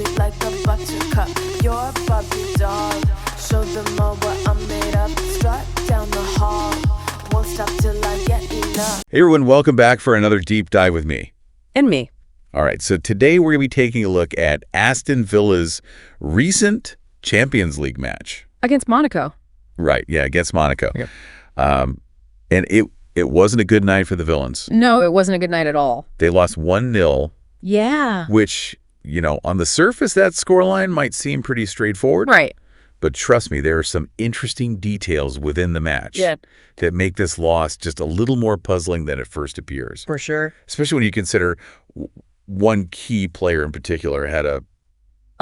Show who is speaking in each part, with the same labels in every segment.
Speaker 1: sweet like a buttercup. You're a Barbie doll. Show them all what I'm made of. Strut down the hall. Won't stop till I get enough.
Speaker 2: Hey everyone, welcome back for another deep dive with me.
Speaker 3: And me.
Speaker 2: All right, so today we're going to be taking a look at Aston Villa's recent Champions League match.
Speaker 3: Against Monaco.
Speaker 2: Right, yeah, against Monaco.
Speaker 3: Okay.
Speaker 2: And it wasn't a good night for the Villains.
Speaker 3: No, it wasn't a good night at all.
Speaker 2: They lost 1-0.
Speaker 3: Yeah.
Speaker 2: Which, you know, on the surface, that scoreline might seem pretty straightforward.
Speaker 3: Right.
Speaker 2: But trust me, there are some interesting details within the match that make this loss just a little more puzzling than it first appears.
Speaker 3: For sure.
Speaker 2: Especially when you consider one key player in particular had a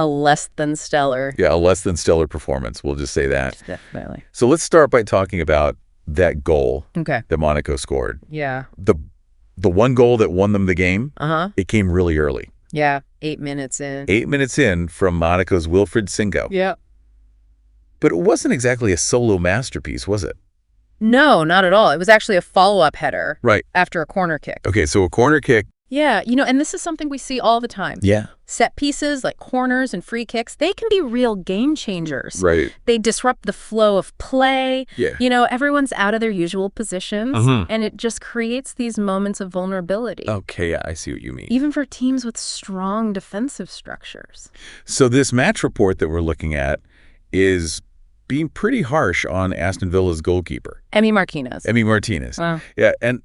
Speaker 3: less than stellar.
Speaker 2: Yeah, a less than stellar performance. We'll just say that.
Speaker 3: Definitely.
Speaker 2: So let's start by talking about that goal that Monaco scored.
Speaker 3: Yeah.
Speaker 2: The one goal that won them the game, it came really early.
Speaker 3: Yeah, 8 minutes in.
Speaker 2: 8 minutes in from Monaco's Wilfried Singo.
Speaker 3: Yeah.
Speaker 2: But it wasn't exactly a solo masterpiece, was it?
Speaker 3: No, not at all. It was actually a follow-up header.
Speaker 2: Right.
Speaker 3: After a corner kick.
Speaker 2: Okay, so a corner kick.
Speaker 3: Yeah, you know, and this is something we see all the time.
Speaker 2: Yeah.
Speaker 3: Set pieces like corners and free kicks, they can be real game changers.
Speaker 2: Right.
Speaker 3: They disrupt the flow of play.
Speaker 2: Yeah.
Speaker 3: You know, everyone's out of their usual positions, and it just creates these moments of vulnerability.
Speaker 2: Okay, yeah, I see what you mean.
Speaker 3: Even for teams with strong defensive structures.
Speaker 2: So this match report that we're looking at is being pretty harsh on Aston Villa's goalkeeper.
Speaker 3: Emi Martinez.
Speaker 2: Wow. Yeah, and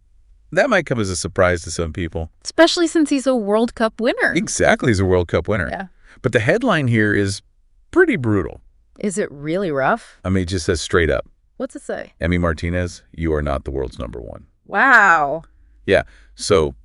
Speaker 2: that might come as a surprise to some people.
Speaker 3: Especially since he's a World Cup winner.
Speaker 2: Exactly, he's a World Cup winner.
Speaker 3: Yeah.
Speaker 2: But the headline here is pretty brutal.
Speaker 3: Is it really rough?
Speaker 2: I mean, it just says straight up.
Speaker 3: What's it say?
Speaker 2: Emi Martinez, you are not the world's #1.
Speaker 3: Wow.
Speaker 2: Yeah, so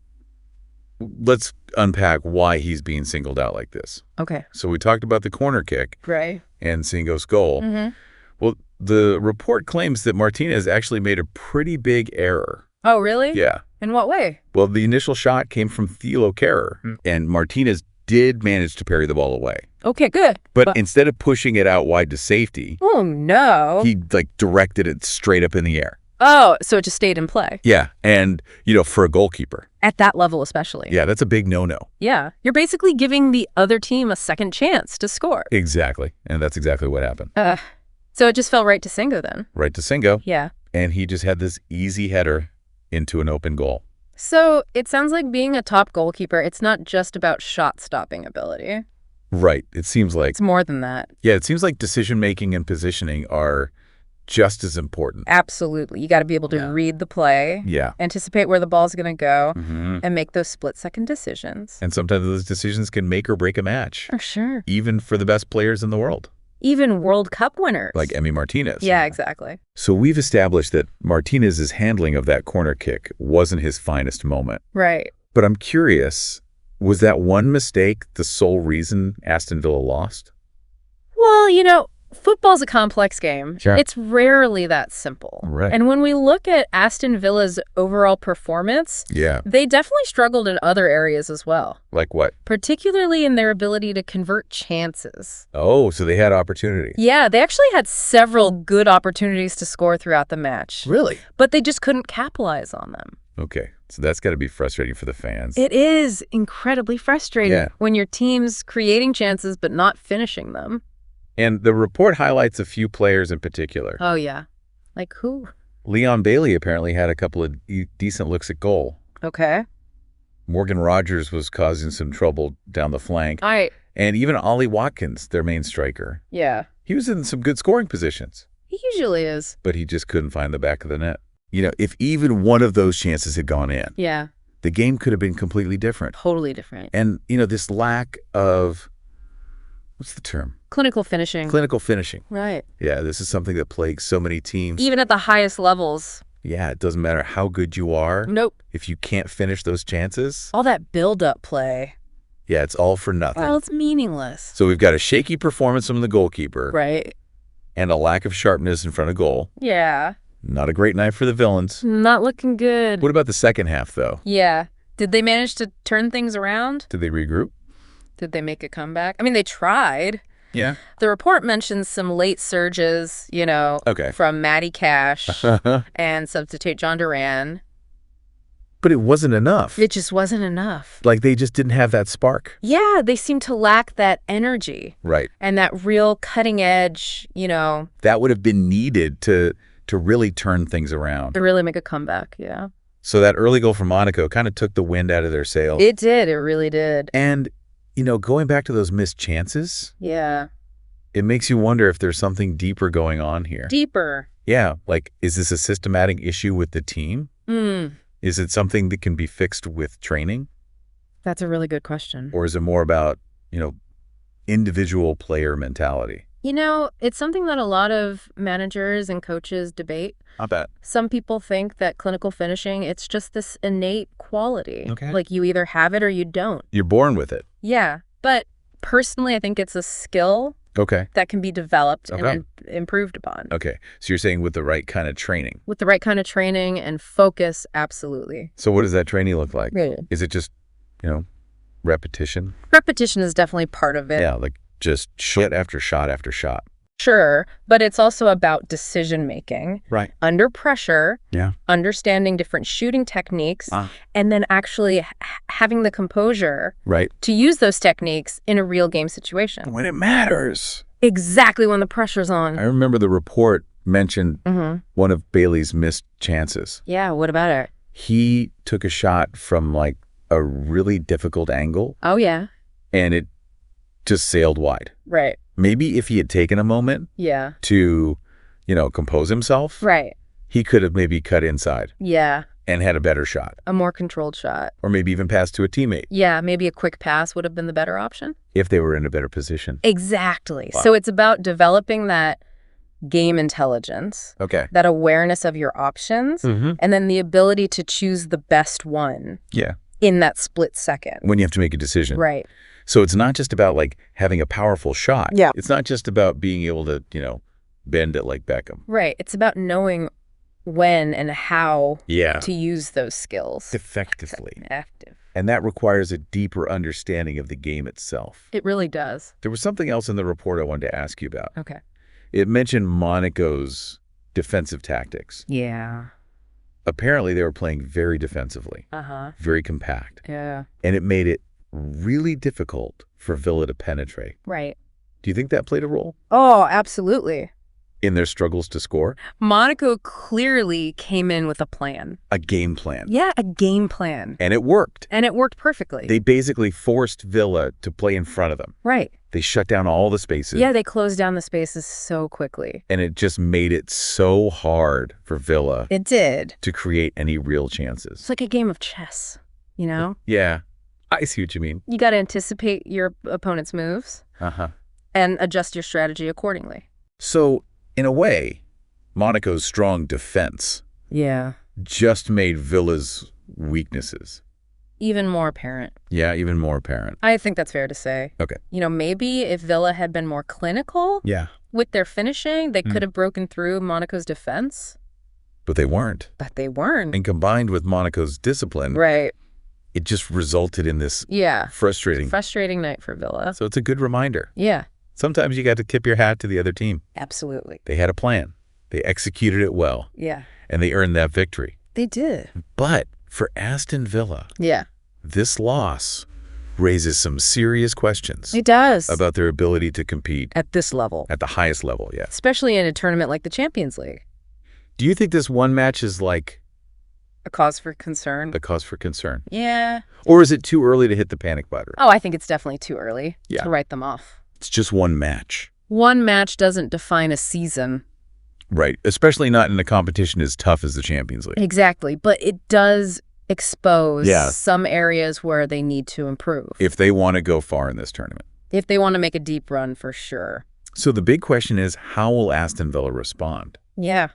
Speaker 2: let's unpack why he's being singled out like this.
Speaker 3: Okay.
Speaker 2: So we talked about the corner kick.
Speaker 3: Right.
Speaker 2: And Singo's goal. Well, the report claims that Martinez actually made a pretty big error.
Speaker 3: Oh, really?
Speaker 2: Yeah.
Speaker 3: In what way?
Speaker 2: Well, the initial shot came from Thilo Kehrer, and Martinez did manage to parry the ball away.
Speaker 3: Okay, good.
Speaker 2: But instead of pushing it out wide to safety,
Speaker 3: oh, no.
Speaker 2: he directed it straight up in the air.
Speaker 3: Oh, so it just stayed in play.
Speaker 2: Yeah, and, you know, for a goalkeeper.
Speaker 3: At that level especially.
Speaker 2: Yeah, that's a big no-no.
Speaker 3: Yeah, you're basically giving the other team a second chance to score.
Speaker 2: Exactly, and that's exactly what happened.
Speaker 3: So it just fell right to Singo then?
Speaker 2: Right to Singo.
Speaker 3: Yeah.
Speaker 2: And he just had this easy header into an open goal.
Speaker 3: So it sounds like being a top goalkeeper, it's not just about shot-stopping ability.
Speaker 2: Right, it seems like.
Speaker 3: It's more than that.
Speaker 2: Yeah, it seems like decision-making and positioning are just as important.
Speaker 3: Absolutely. You got to be able to read the play, anticipate where the ball's going to go, and make those split-second decisions.
Speaker 2: And sometimes those decisions can make or break a match.
Speaker 3: For sure.
Speaker 2: Even for the best players in the world.
Speaker 3: Even World Cup winners.
Speaker 2: Like Emi Martinez.
Speaker 3: Yeah, exactly.
Speaker 2: So we've established that Martinez's handling of that corner kick wasn't his finest moment.
Speaker 3: Right.
Speaker 2: But I'm curious, was that one mistake the sole reason Aston Villa lost?
Speaker 3: Well, you know, football's a complex game.
Speaker 2: Sure.
Speaker 3: It's rarely that simple.
Speaker 2: Right.
Speaker 3: And when we look at Aston Villa's overall performance, they definitely struggled in other areas as well.
Speaker 2: Like what?
Speaker 3: Particularly in their ability to convert chances.
Speaker 2: Oh, so they had opportunities.
Speaker 3: Yeah, they actually had several good opportunities to score throughout the match.
Speaker 2: Really?
Speaker 3: But they just couldn't capitalize on them.
Speaker 2: Okay, so that's got to be frustrating for the fans.
Speaker 3: It is incredibly frustrating when your team's creating chances but not finishing them.
Speaker 2: And the report highlights a few players in particular.
Speaker 3: Oh, yeah. Like who?
Speaker 2: Leon Bailey apparently had a couple of decent looks at goal.
Speaker 3: Okay.
Speaker 2: Morgan Rogers was causing some trouble down the flank. And even Ollie Watkins, their main striker.
Speaker 3: Yeah.
Speaker 2: He was in some good scoring positions.
Speaker 3: He usually is.
Speaker 2: But he just couldn't find the back of the net. You know, if even one of those chances had gone in, the game could have been completely different.
Speaker 3: Totally different.
Speaker 2: And, you know, this lack of, what's the term?
Speaker 3: Clinical finishing.
Speaker 2: Clinical finishing.
Speaker 3: Right.
Speaker 2: Yeah, this is something that plagues so many teams.
Speaker 3: Even at the highest levels.
Speaker 2: Yeah, it doesn't matter how good you are.
Speaker 3: Nope.
Speaker 2: If you can't finish those chances.
Speaker 3: All that build-up play.
Speaker 2: Yeah, it's all for nothing.
Speaker 3: Well, it's meaningless.
Speaker 2: So we've got a shaky performance from the goalkeeper.
Speaker 3: Right.
Speaker 2: And a lack of sharpness in front of goal.
Speaker 3: Yeah.
Speaker 2: Not a great night for the Villains.
Speaker 3: Not looking good.
Speaker 2: What about the second half, though?
Speaker 3: Yeah. Did they manage to turn things around?
Speaker 2: Did they regroup?
Speaker 3: Did they make a comeback? I mean, they tried.
Speaker 2: Yeah.
Speaker 3: The report mentions some late surges, you know, from Matty Cash and substitute John Duran.
Speaker 2: But it wasn't enough.
Speaker 3: It just wasn't enough.
Speaker 2: Like they just didn't have that spark.
Speaker 3: Yeah, they seemed to lack that energy.
Speaker 2: Right.
Speaker 3: And that real cutting edge,
Speaker 2: That would have been needed to really turn things around.
Speaker 3: To really make a comeback, yeah.
Speaker 2: So that early goal from Monaco kind of took the wind out of their sails.
Speaker 3: It did. It really did.
Speaker 2: And, going back to those missed chances.
Speaker 3: Yeah.
Speaker 2: It makes you wonder if there's something deeper going on here.
Speaker 3: Deeper.
Speaker 2: Yeah. Like, is this a systematic issue with the team? Is it something that can be fixed with training?
Speaker 3: That's a really good question.
Speaker 2: Or is it more about, individual player mentality?
Speaker 3: It's something that a lot of managers and coaches debate.
Speaker 2: I bet.
Speaker 3: Some people think that clinical finishing, it's just this innate quality.
Speaker 2: Okay.
Speaker 3: Like you either have it or you don't.
Speaker 2: You're born with it.
Speaker 3: Yeah. But personally, I think it's a skill that can be developed and improved upon.
Speaker 2: Okay. So you're saying with the right kind of training?
Speaker 3: With the right kind of training and focus, absolutely.
Speaker 2: So what does that training look like?
Speaker 3: Right.
Speaker 2: Is it just, repetition?
Speaker 3: Repetition is definitely part of it.
Speaker 2: Yeah, like just shot after shot after shot.
Speaker 3: Sure, but it's also about decision-making.
Speaker 2: Right.
Speaker 3: Under pressure.
Speaker 2: Yeah.
Speaker 3: Understanding different shooting techniques. And then actually having the composure.
Speaker 2: Right.
Speaker 3: To use those techniques in a real game situation.
Speaker 2: When it matters.
Speaker 3: Exactly when the pressure's on.
Speaker 2: I remember the report mentioned one of Bailey's missed chances.
Speaker 3: Yeah, what about it?
Speaker 2: He took a shot from like a really difficult angle.
Speaker 3: Oh, yeah.
Speaker 2: And it just sailed wide.
Speaker 3: Right.
Speaker 2: Maybe if he had taken a moment to, compose himself,
Speaker 3: right,
Speaker 2: he could have maybe cut inside.
Speaker 3: Yeah.
Speaker 2: And had a better shot.
Speaker 3: A more controlled shot.
Speaker 2: Or maybe even pass to a teammate.
Speaker 3: Yeah, maybe a quick pass would have been the better option.
Speaker 2: If they were in a better position.
Speaker 3: Exactly.
Speaker 2: Wow.
Speaker 3: So it's about developing that game intelligence.
Speaker 2: Okay.
Speaker 3: That awareness of your options. And then the ability to choose the best one.
Speaker 2: Yeah.
Speaker 3: In that split second.
Speaker 2: When you have to make a decision.
Speaker 3: Right.
Speaker 2: So it's not just about like having a powerful shot.
Speaker 3: Yeah.
Speaker 2: It's not just about being able to, bend it like Beckham.
Speaker 3: Right. It's about knowing when and how to use those skills.
Speaker 2: Effectively.
Speaker 3: Active.
Speaker 2: And that requires a deeper understanding of the game itself.
Speaker 3: It really does.
Speaker 2: There was something else in the report I wanted to ask you about.
Speaker 3: Okay.
Speaker 2: It mentioned Monaco's defensive tactics.
Speaker 3: Yeah.
Speaker 2: Apparently they were playing very defensively. Very compact.
Speaker 3: Yeah.
Speaker 2: And it made it really difficult for Villa to penetrate.
Speaker 3: Right.
Speaker 2: Do you think that played a role?
Speaker 3: Oh, absolutely.
Speaker 2: In their struggles to score?
Speaker 3: Monaco clearly came in with a plan.
Speaker 2: A game plan.
Speaker 3: Yeah, a game plan.
Speaker 2: And it worked.
Speaker 3: And it worked perfectly.
Speaker 2: They basically forced Villa to play in front of them.
Speaker 3: Right.
Speaker 2: They shut down all the spaces.
Speaker 3: Yeah, they closed down the spaces so quickly.
Speaker 2: And it just made it so hard for Villa.
Speaker 3: It did.
Speaker 2: To create any real chances.
Speaker 3: It's like a game of chess,
Speaker 2: Yeah. I see what you mean.
Speaker 3: You got to anticipate your opponent's moves. And adjust your strategy accordingly.
Speaker 2: So, in a way, Monaco's strong defense just made Villa's weaknesses
Speaker 3: even more apparent.
Speaker 2: Yeah, even more apparent.
Speaker 3: I think that's fair to say.
Speaker 2: Okay.
Speaker 3: Maybe if Villa had been more clinical with their finishing, they could have broken through Monaco's defense.
Speaker 2: But they weren't.
Speaker 3: And
Speaker 2: combined with Monaco's discipline,
Speaker 3: right,
Speaker 2: it just resulted in this frustrating
Speaker 3: night for Villa.
Speaker 2: So it's a good reminder.
Speaker 3: Yeah.
Speaker 2: Sometimes you got to tip your hat to the other team.
Speaker 3: Absolutely.
Speaker 2: They had a plan. They executed it well.
Speaker 3: Yeah.
Speaker 2: And they earned that victory.
Speaker 3: They did.
Speaker 2: But for Aston Villa, this loss raises some serious questions.
Speaker 3: It does.
Speaker 2: About their ability to compete.
Speaker 3: At this level.
Speaker 2: At the highest level, yeah.
Speaker 3: Especially in a tournament like the Champions League.
Speaker 2: Do you think this one match is like
Speaker 3: a cause for concern?
Speaker 2: A cause for concern.
Speaker 3: Yeah.
Speaker 2: Or is it too early to hit the panic button?
Speaker 3: Oh, I think it's definitely too early to write them off.
Speaker 2: It's just one match.
Speaker 3: One match doesn't define a season.
Speaker 2: Right. Especially not in a competition as tough as the Champions League.
Speaker 3: Exactly. But it does expose some areas where they need to improve.
Speaker 2: If they want to go far in this tournament.
Speaker 3: If they want to make a deep run, for sure.
Speaker 2: So the big question is, how will Aston Villa respond?
Speaker 3: Yeah.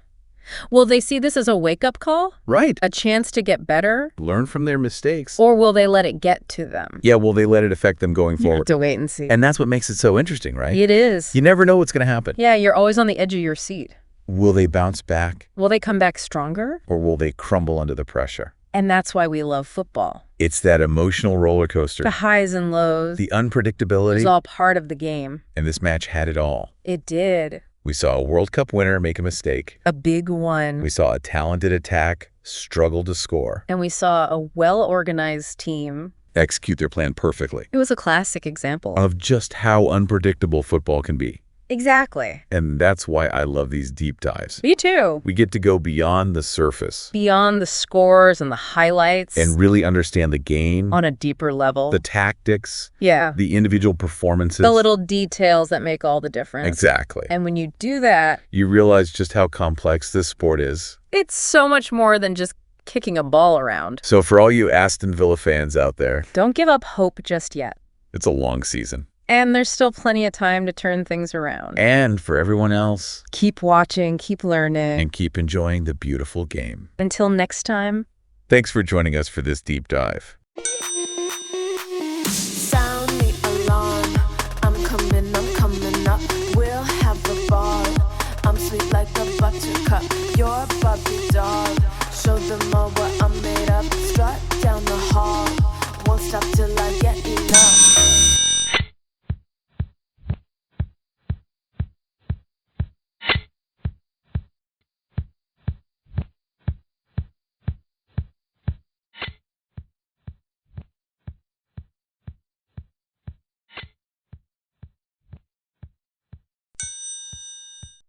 Speaker 3: Will they see this as a wake-up call?
Speaker 2: Right.
Speaker 3: A chance to get better?
Speaker 2: Learn from their mistakes.
Speaker 3: Or will they let it get to them?
Speaker 2: Yeah, will they let it affect them going forward?
Speaker 3: You have to wait and see.
Speaker 2: And that's what makes it so interesting, right?
Speaker 3: It is.
Speaker 2: You never know what's going to happen.
Speaker 3: Yeah, you're always on the edge of your seat.
Speaker 2: Will they bounce back?
Speaker 3: Will they come back stronger?
Speaker 2: Or will they crumble under the pressure?
Speaker 3: And that's why we love football.
Speaker 2: It's that emotional roller coaster.
Speaker 3: The highs and lows.
Speaker 2: The unpredictability.
Speaker 3: It's all part of the game.
Speaker 2: And this match had it all.
Speaker 3: It did.
Speaker 2: We saw a World Cup winner make a mistake.
Speaker 3: A big one.
Speaker 2: We saw a talented attack struggle to score.
Speaker 3: And we saw a well-organized team
Speaker 2: execute their plan perfectly.
Speaker 3: It was a classic example
Speaker 2: of just how unpredictable football can be.
Speaker 3: Exactly.
Speaker 2: And that's why I love these deep dives.
Speaker 3: Me too.
Speaker 2: We get to go beyond the surface.
Speaker 3: Beyond the scores and the highlights.
Speaker 2: And really understand the game.
Speaker 3: On a deeper level.
Speaker 2: The tactics.
Speaker 3: Yeah.
Speaker 2: The individual performances.
Speaker 3: The little details that make all the difference.
Speaker 2: Exactly.
Speaker 3: And when you do that,
Speaker 2: you realize just how complex this sport is.
Speaker 3: It's so much more than just kicking a ball around.
Speaker 2: So for all you Aston Villa fans out there,
Speaker 3: don't give up hope just yet.
Speaker 2: It's a long season.
Speaker 3: And there's still plenty of time to turn things around.
Speaker 2: And for everyone else,
Speaker 3: keep watching, keep learning.
Speaker 2: And keep enjoying the beautiful game.
Speaker 3: Until next time.
Speaker 2: Thanks for joining us for this deep dive.
Speaker 1: Sound the alarm. I'm coming up. We'll have the ball. I'm sweet like a buttercup. You're a puppy dog. Show them all what I'm made of. Strut down the hall. Won't stop till I